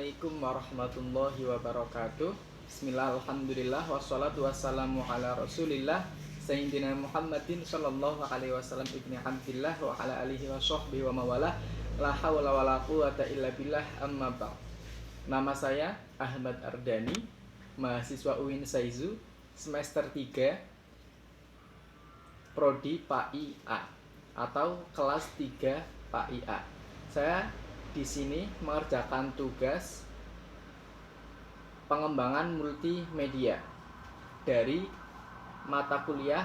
Assalamualaikum warahmatullahi wabarakatuh. Bismillah, alhamdulillah, wassalatu wassalamu ala rasulillah Sayyidina Muhammadin sallallahu alaihi wasallam ibni Abdillah wa ala alihi wa sahbihi wa mawalah. La hawla wa la quwata illa billah, amma ba'd. Nama saya Ahmad Ardani, mahasiswa UIN Saizu, semester 3, Prodi PAI A atau kelas 3 PAI A. Saya di sini mengerjakan tugas pengembangan multimedia dari mata kuliah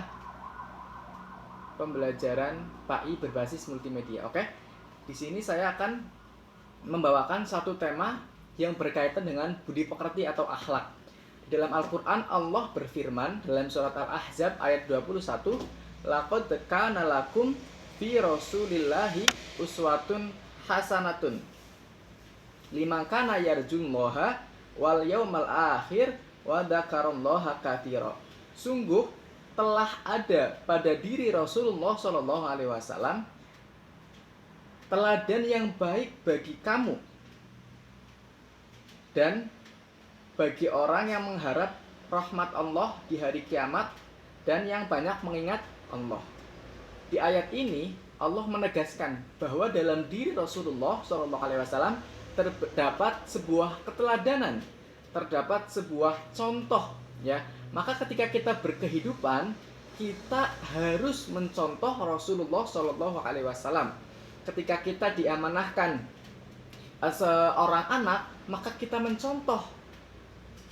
pembelajaran PAI berbasis multimedia. Oke. Di sini saya akan membawakan satu tema yang berkaitan dengan budi pekerti atau akhlak. Dalam Al-Qur'an Allah berfirman dalam surat Al-Ahzab ayat 21, "Laqad kana lakum fi Rasulillahi uswatun hasanatun liman kana yarjullaha wal yaumal akhir wa dzakarallaha katsira." Sungguh telah ada pada diri Rasulullah Shallallahu alaihi wasallam teladan yang baik bagi kamu dan bagi orang yang mengharap rahmat Allah di hari kiamat dan yang banyak mengingat Allah. Di ayat ini Allah menegaskan bahwa dalam diri Rasulullah SAW terdapat sebuah keteladanan, terdapat sebuah contoh, ya. Maka ketika kita berkehidupan, kita harus mencontoh Rasulullah SAW. Ketika kita diamanahkan seorang anak, maka kita mencontoh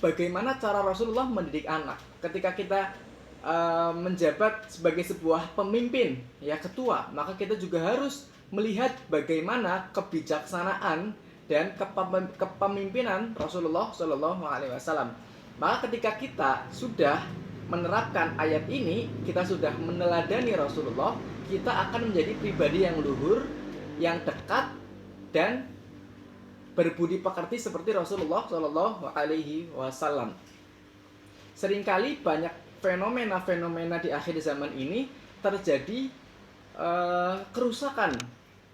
bagaimana cara Rasulullah mendidik anak. Ketika kita menjabat sebagai sebuah pemimpin, ya ketua, maka kita juga harus melihat bagaimana kebijaksanaan dan kepemimpinan Rasulullah Shallallahu alaihi wasallam. Maka ketika kita sudah menerapkan ayat ini, kita sudah meneladani Rasulullah, kita akan menjadi pribadi yang luhur, yang dekat dan berbudi pekerti seperti Rasulullah Shallallahu alaihi wasallam. Seringkali banyak fenomena-fenomena di akhir zaman ini terjadi kerusakan,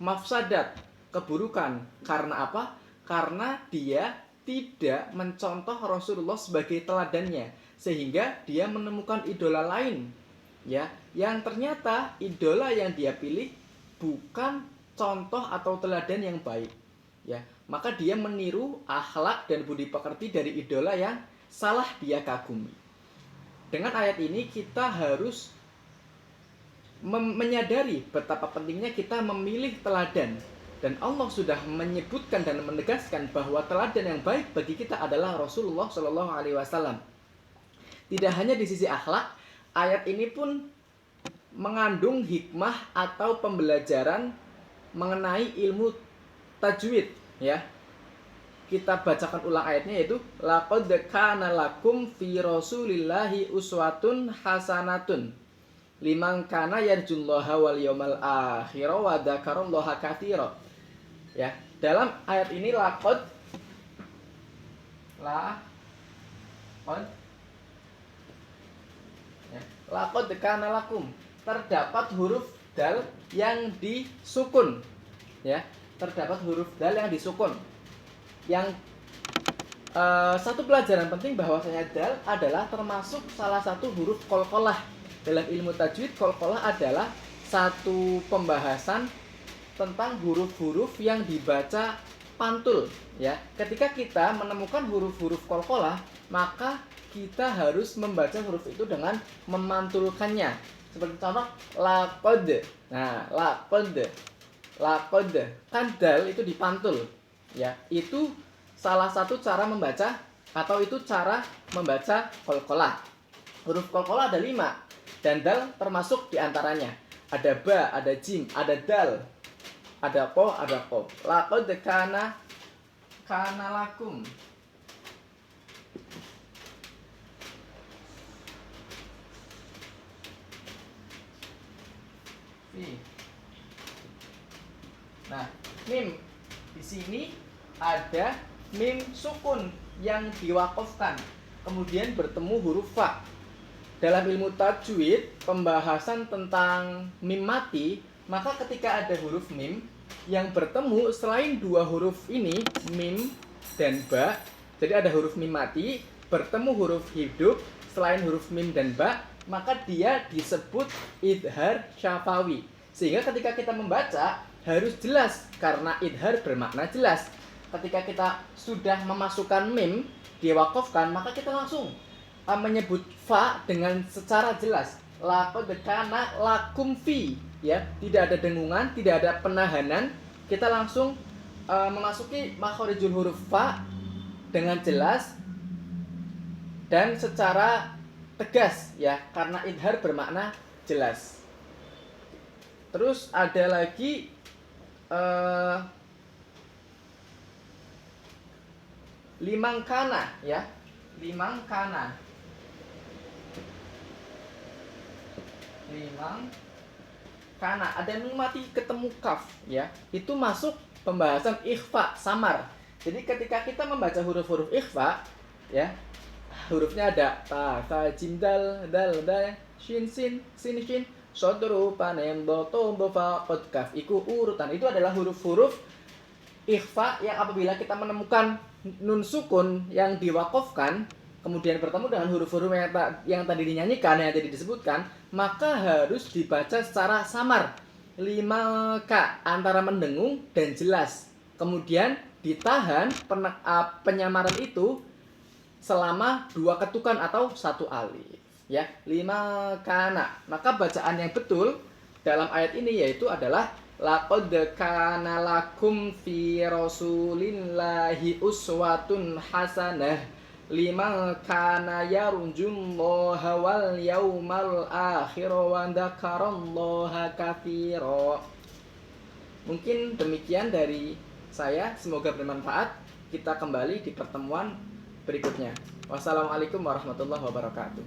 mafsadat, keburukan. Karena apa? Karena dia tidak mencontoh Rasulullah sebagai teladannya, sehingga dia menemukan idola lain, ya, yang ternyata idola yang dia pilih bukan contoh atau teladan yang baik, ya. Maka dia meniru akhlak dan budi pekerti dari idola yang salah dia kagumi. Dengan ayat ini kita harus menyadari betapa pentingnya kita memilih teladan. Dan Allah sudah menyebutkan dan menegaskan bahwa teladan yang baik bagi kita adalah Rasulullah Shallallahu alaihi wasallam. Tidak hanya di sisi akhlak, ayat ini pun mengandung hikmah atau pembelajaran mengenai ilmu tajwid, ya. Kita bacakan ulang ayatnya, yaitu laqad kana lakum fi Rasulillahi uswatun hasanatun liman kana yarjullaha wal yaumal akhir wa dzakarallaha katsira. Ya, dalam ayat ini laqad kana lakum, terdapat huruf dal yang disukun, ya. Terdapat huruf dal yang disukun. Yang satu pelajaran penting bahwasanya dal adalah termasuk salah satu huruf qalqalah. Dalam ilmu tajwid, qalqalah adalah satu pembahasan tentang huruf-huruf yang dibaca pantul, ya. Ketika kita menemukan huruf-huruf qalqalah, maka kita harus membaca huruf itu dengan memantulkannya. Seperti contoh laqad. Nah, laqad kan dal itu dipantul, ya. Itu salah satu cara membaca, atau itu cara membaca qalqalah. Huruf qalqalah ada 5 dan dal termasuk diantaranya. Ada ba, ada jim, ada dal, ada po, ada qaf. Laqad kana lakum. Nah, mim di sini ada mim sukun yang diwakafkan, kemudian bertemu huruf fa. Dalam ilmu tajwid, pembahasan tentang mim mati, maka ketika ada huruf mim yang bertemu selain dua huruf ini, mim dan ba. Jadi ada huruf mim mati bertemu huruf hidup selain huruf mim dan ba, maka dia disebut idhar syafawi. Sehingga ketika kita membaca harus jelas karena idhar bermakna jelas. Ketika kita sudah memasukkan mim diwakafkan, maka kita langsung menyebut fa dengan secara jelas. Laqad kana lakum fi, ya, tidak ada dengungan, tidak ada penahanan. Kita langsung memasuki makharijul huruf fa dengan jelas dan secara tegas, ya, karena idhar bermakna jelas. Terus ada lagi limang kana, ya, limang kana, ada mim mati ketemu kaf, ya, itu masuk pembahasan ikhfa samar. Jadi ketika kita membaca huruf-huruf ikhfa, ya, hurufnya ada ta, tha, jim, dal, shin, sin, shin, sodru, panem, do, to, do, fa, qad, kaf. Iku urutan. Itu adalah huruf-huruf ikhfa yang apabila kita menemukan nun sukun yang diwakafkan kemudian bertemu dengan huruf-huruf yang tadi dinyanyikan, yang tadi disebutkan, maka harus dibaca secara samar. 5K antara mendengung dan jelas. Kemudian ditahan penyamaran itu selama 2 ketukan atau 1 alif, ya. 5 kana. Maka bacaan yang betul dalam ayat ini yaitu adalah laqad kana lakum fi rasulillahi uswatun hasanah liman kana yarjullaha wal yaumal akhir wa dzakarallaha katsira. Mungkin demikian dari saya, semoga bermanfaat. Kita kembali di pertemuan berikutnya. Wassalamualaikum warahmatullahi wabarakatuh.